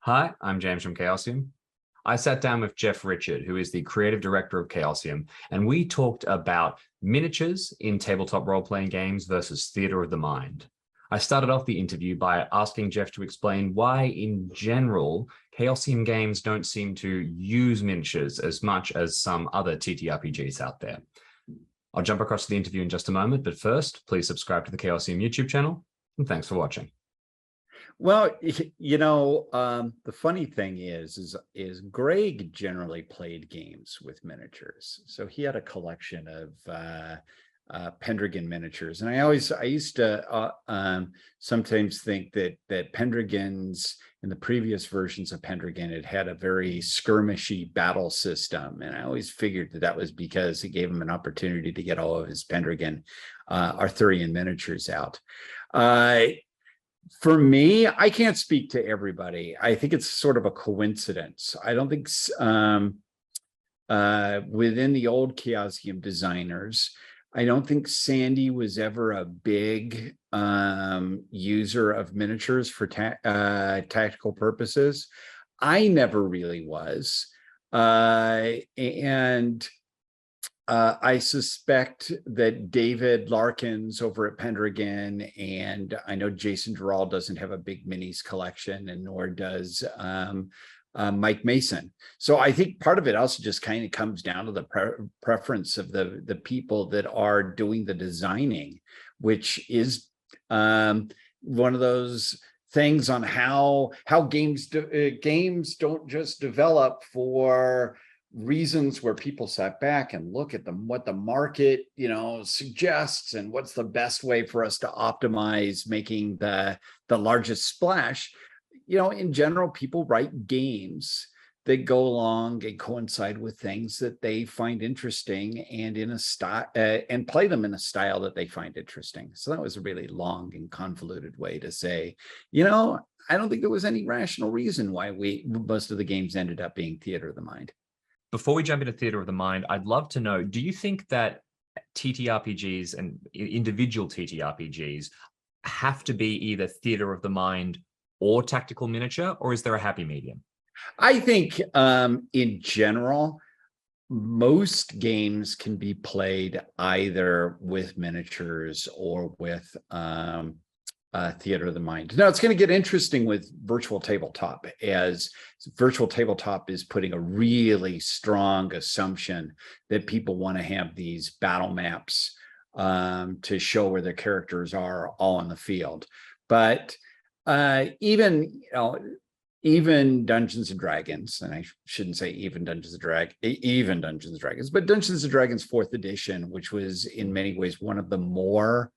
Hi, I'm James from Chaosium. I sat down with Jeff Richard, who is the creative director of Chaosium, and we talked about miniatures in tabletop role-playing games versus theater of the mind. I started off the interview by asking Jeff to explain why, in general, Chaosium games don't seem to use miniatures as much as some other TTRPGs out there. I'll jump across to the interview in just a moment, but first, please subscribe to the Chaosium YouTube channel, and thanks for watching. Well, the funny thing is Greg generally played games with miniatures. So he had a collection of Pendragon miniatures, and I used to sometimes think that Pendragons in the previous versions of Pendragon had a very skirmishy battle system, and I always figured that was because it gave him an opportunity to get all of his Pendragon Arthurian miniatures out. For me, I can't speak to everybody. I think it's sort of a coincidence. I don't think within the old Chaosium designers, I don't think Sandy was ever a big user of miniatures for tactical purposes. I never really was. I suspect that David Larkins over at Pendragon, and I know Jason Gerald doesn't have a big minis collection, and nor does Mike Mason. So I think part of it also just kind of comes down to the preference of the people that are doing the designing, which is one of those things on how games don't just develop for reasons where people sat back and look at what the market suggests and what's the best way for us to optimize making the largest splash. In general, people write games that go along and coincide with things that they find interesting and in a style and play them in a style that they find interesting. So that was a really long and convoluted way to say, I don't think there was any rational reason why most of the games ended up being theater of the mind. Before we jump into theater of the mind, I'd love to know, do you think that TTRPGs and individual TTRPGs have to be either theater of the mind or tactical miniature, or is there a happy medium? I think in general, most games can be played either with miniatures or with theater of the mind. Now, it's going to get interesting with virtual tabletop, as virtual tabletop is putting a really strong assumption that people want to have these battle maps to show where their characters are all in the field. But even Dungeons and Dragons, and I shouldn't say even Dungeons and Dragons, but Dungeons and Dragons 4th edition, which was in many ways one of the more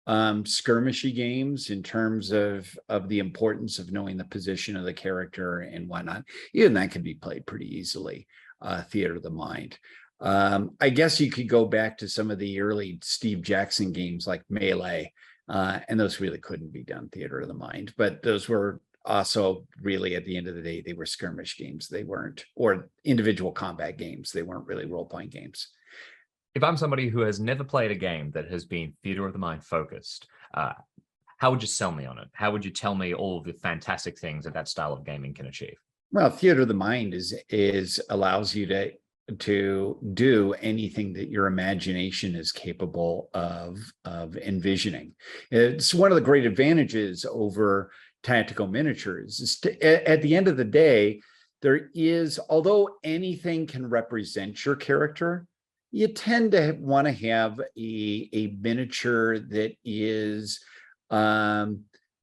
skirmishy games in terms of the importance of knowing the position of the character and whatnot, even that can be played pretty easily, theater of the mind. I guess you could go back to some of the early Steve Jackson games like Melee, and those really couldn't be done theater of the mind, but those were also really, at the end of the day, they were skirmish games. They weren't, or individual combat games. They weren't really role-playing games. If I'm somebody who has never played a game that has been theater of the mind focused, how would you sell me on it? How would you tell me all of the fantastic things that style of gaming can achieve? Well, theater of the mind is allows you to do anything that your imagination is capable of envisioning. It's one of the great advantages over tactical miniatures. At the end of the day, although anything can represent your character, you tend to want to have a miniature that is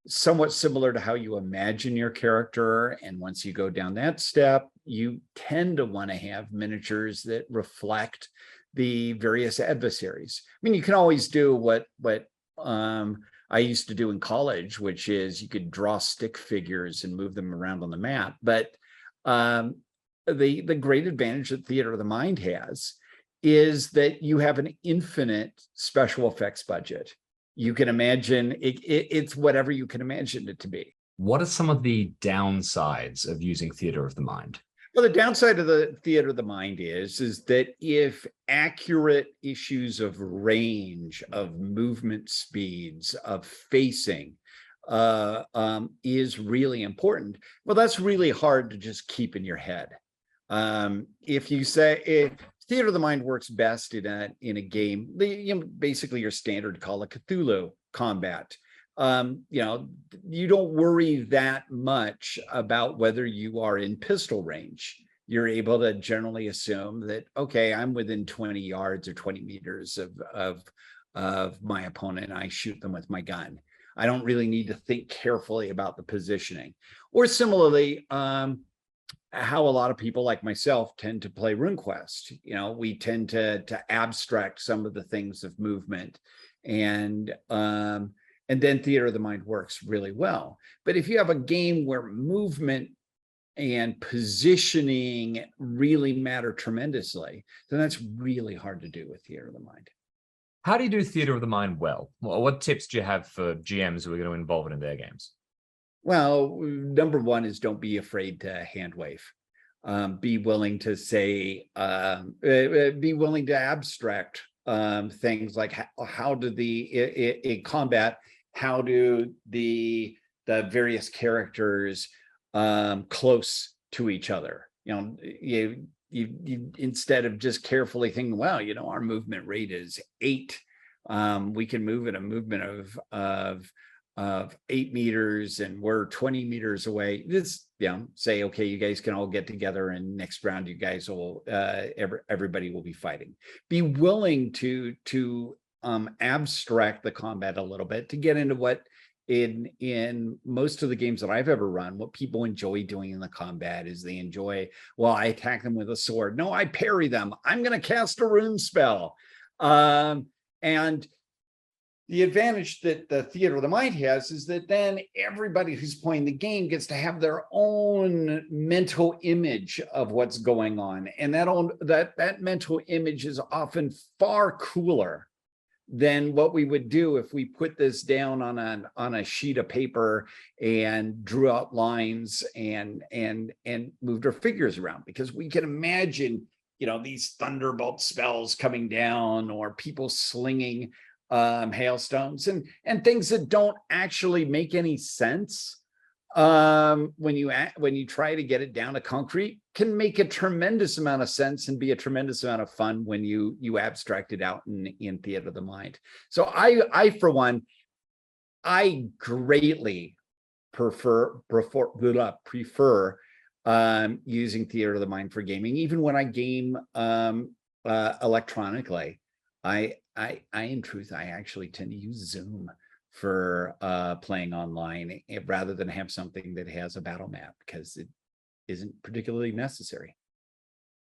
somewhat similar to how you imagine your character. And once you go down that step, you tend to want to have miniatures that reflect the various adversaries. I mean, you can always do what I used to do in college, which is you could draw stick figures and move them around on the map. But the great advantage that theater of the mind has is that you have an infinite special effects budget. You can imagine it's whatever you can imagine it to be. What are some of the downsides of using theater of the mind? Well, the downside of the theater of the mind is that if accurate issues of range, of movement speeds, of facing, is really important. Well, that's really hard to just keep in your head. If you say theater of the mind works best in a game, basically your standard Call of Cthulhu combat. You don't worry that much about whether you are in pistol range. You're able to generally assume that, okay, I'm within 20 yards or 20 meters of my opponent. I shoot them with my gun. I don't really need to think carefully about the positioning. Or similarly, how a lot of people like myself tend to play RuneQuest. We tend to abstract some of the things of movement, and then theater of the mind works really well. But if you have a game where movement and positioning really matter tremendously, then that's really hard to do with theater of the mind. How do you do theater of the mind well? What tips do you have for GMs who are going to involve it in their games? Well, number one is don't be afraid to hand wave. Be willing to say, be willing to abstract things like how do in combat, how do the various characters close to each other? You instead of just carefully thinking, well, our movement rate is 8. We can move at a movement of 8 meters and we're 20 meters away. This, say, okay, you guys can all get together and next round you guys will everybody will be fighting. Be willing to abstract the combat a little bit to get into what in most of the games that I've ever run, what people enjoy doing in the combat is they enjoy, well, I attack them with a sword. No, I parry them. I'm going to cast a rune spell. And the advantage that the theater of the mind has is that then everybody who's playing the game gets to have their own mental image of what's going on. And that mental image is often far cooler than what we would do if we put this down on a sheet of paper and drew out lines and moved our figures around, because we can imagine, these thunderbolt spells coming down or people slinging hailstones and things that don't actually make any sense. When you try to get it down to concrete, can make a tremendous amount of sense and be a tremendous amount of fun when you abstract it out in theater of the mind. So I for one, I greatly prefer using theater of the mind for gaming. Even when I game electronically, I in truth, I actually tend to use Zoom for playing online rather than have something that has a battle map, because it isn't particularly necessary.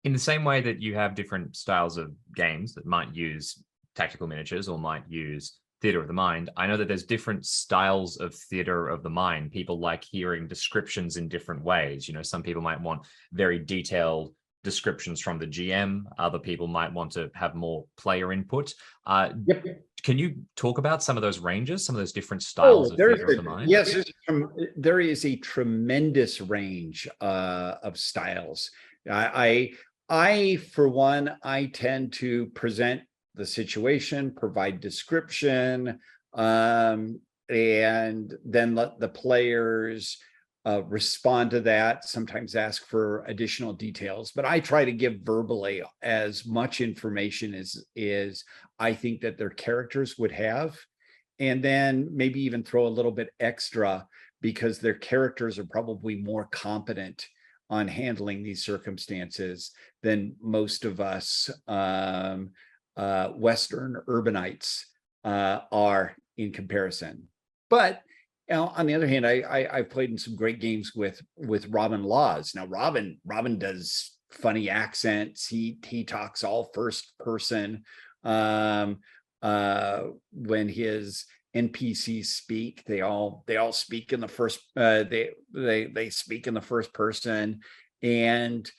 In the same way that you have different styles of games that might use tactical miniatures or might use theater of the mind, I know that there's different styles of theater of the mind. People like hearing descriptions in different ways. Some people might want very detailed descriptions from the GM. Other people might want to have more player input. Yep. Can you talk about some of those ranges, some of those different styles of theater of the mind? Yes, there is a tremendous range of styles. I for one, I tend to present the situation, provide description, and then let the players respond to that, sometimes ask for additional details, but I try to give verbally as much information as I think that their characters would have, and then maybe even throw a little bit extra because their characters are probably more competent on handling these circumstances than most of us Western urbanites are in comparison. But on the other hand, I've played in some great games with Robin Laws. Now, Robin does funny accents. He talks all first person. When his NPCs speak, they all speak in the first. They speak in the first person, and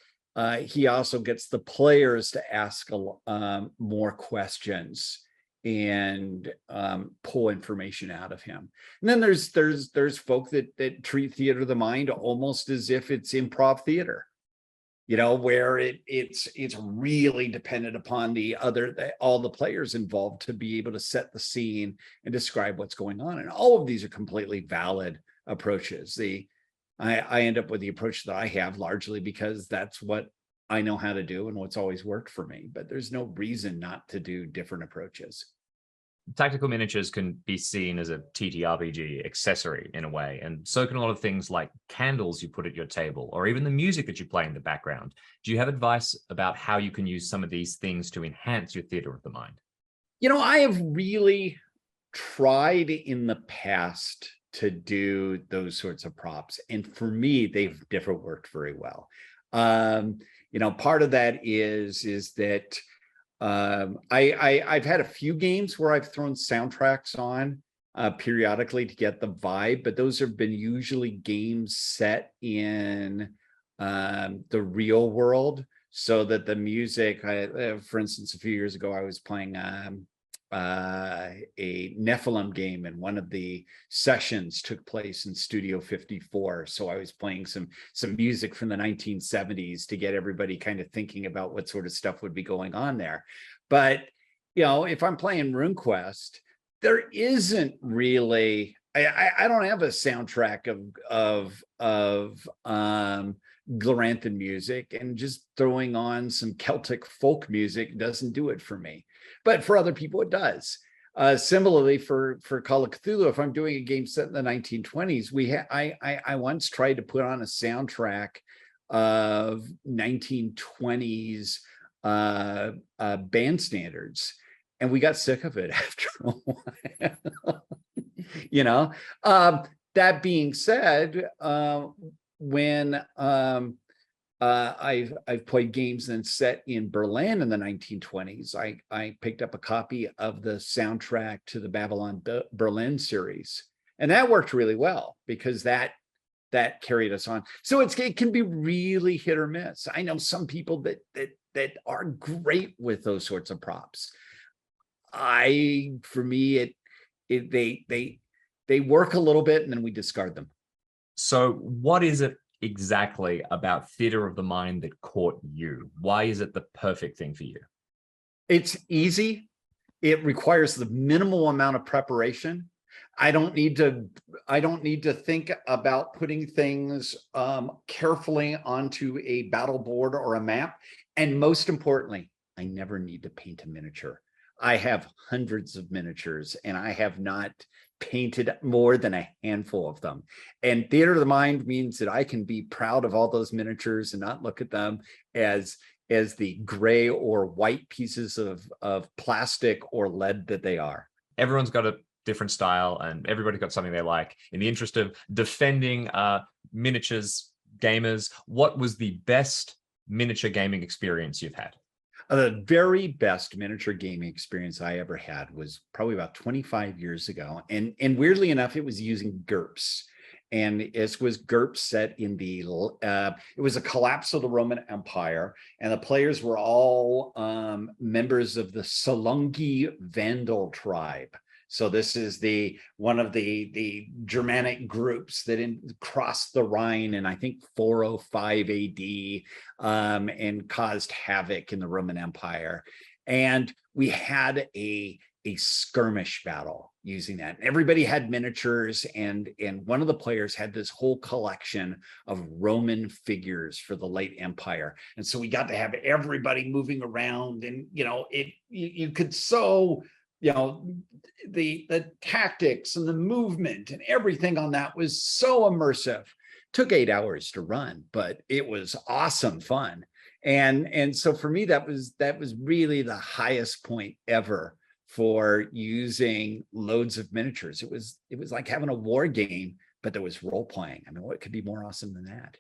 he also gets the players to ask more questions and pull information out of him. And then there's folk that treat theater of the mind almost as if it's improv theater. where it's really dependent upon all the players involved to be able to set the scene and describe what's going on. And all of these are completely valid approaches. I end up with the approach that I have largely because that's what I know how to do and what's always worked for me, but there's no reason not to do different approaches. Tactical miniatures can be seen as a TTRPG accessory in a way, and so can a lot of things like candles you put at your table, or even the music that you play in the background. Do you have advice about how you can use some of these things to enhance your theater of the mind? I have really tried in the past to do those sorts of props, and for me, they've never worked very well. Part of that is that I've had a few games where I've thrown soundtracks on periodically to get the vibe, but those have been usually games set in the real world, so that the music, for instance, a few years ago, I was playing a Nephilim game, and one of the sessions took place in Studio 54. So I was playing some music from the 1970s to get everybody kind of thinking about what sort of stuff would be going on there. But if I'm playing RuneQuest, there isn't really, I don't have a soundtrack of Gloranthan music, and just throwing on some Celtic folk music doesn't do it for me. But for other people, it does. Similarly, for Call of Cthulhu, if I'm doing a game set in the 1920s, I once tried to put on a soundtrack of 1920s band standards, and we got sick of it after a while. That being said, when I've played games then set in Berlin in the 1920s, I picked up a copy of the soundtrack to the Babylon Berlin series, and that worked really well because that carried us on. So it can be really hit or miss. I know some people that are great with those sorts of props. For me, they work a little bit and then we discard them. So what is it exactly about theater of the mind that caught you? Why is it the perfect thing for you? It's easy. It requires the minimal amount of preparation. I don't need to think about putting things carefully onto a battle board or a map. And most importantly, I never need to paint a miniature. I have hundreds of miniatures, and I have not painted more than a handful of them. And theater of the mind means that I can be proud of all those miniatures and not look at them as the gray or white pieces of plastic or lead that they are. Everyone's got a different style, and everybody's got something they like. In the interest of defending miniatures gamers, what was the best miniature gaming experience you've had? The very best miniature gaming experience I ever had was probably about 25 years ago. And weirdly enough, it was using GURPS. And it was GURPS set in it was a collapse of the Roman Empire. And the players were all members of the Salungi Vandal tribe. So this is one of the Germanic groups that crossed the Rhine in, I think, 405 AD and caused havoc in the Roman Empire. And we had a skirmish battle using that. Everybody had miniatures, and one of the players had this whole collection of Roman figures for the late Empire. And so we got to have everybody moving around, and you could the tactics and the movement and everything on that was so immersive. Took 8 hours to run, but it was awesome fun. And so for me, that was really the highest point ever for using loads of miniatures. It was like having a war game, but there was role playing. I mean, what could be more awesome than that?